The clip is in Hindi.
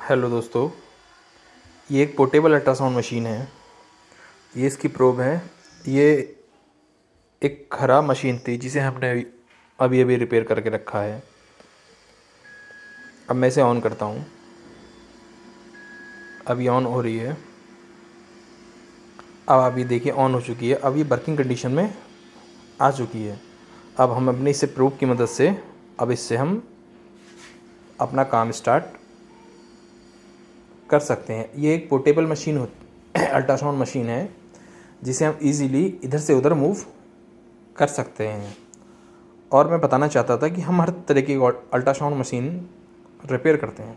हेलो दोस्तों, ये एक पोर्टेबल अल्ट्रासाउंड मशीन है। ये इसकी प्रोब है। ये एक ख़राब मशीन थी जिसे हमने अभी अभी रिपेयर करके रखा है। अब मैं इसे ऑन करता हूँ। अभी ऑन हो रही है। अब अभी देखिए ऑन हो चुकी है। अब ये वर्किंग कंडीशन में आ चुकी है। अब हम अपनी इसे प्रोब की मदद से अब इससे हम अपना काम स्टार्ट कर सकते हैं। ये एक पोर्टेबल मशीन अल्ट्रासाउंड मशीन है जिसे हम इजीली इधर से उधर मूव कर सकते हैं। और मैं बताना चाहता था कि हम हर तरह की अल्ट्रासाउंड मशीन रिपेयर करते हैं।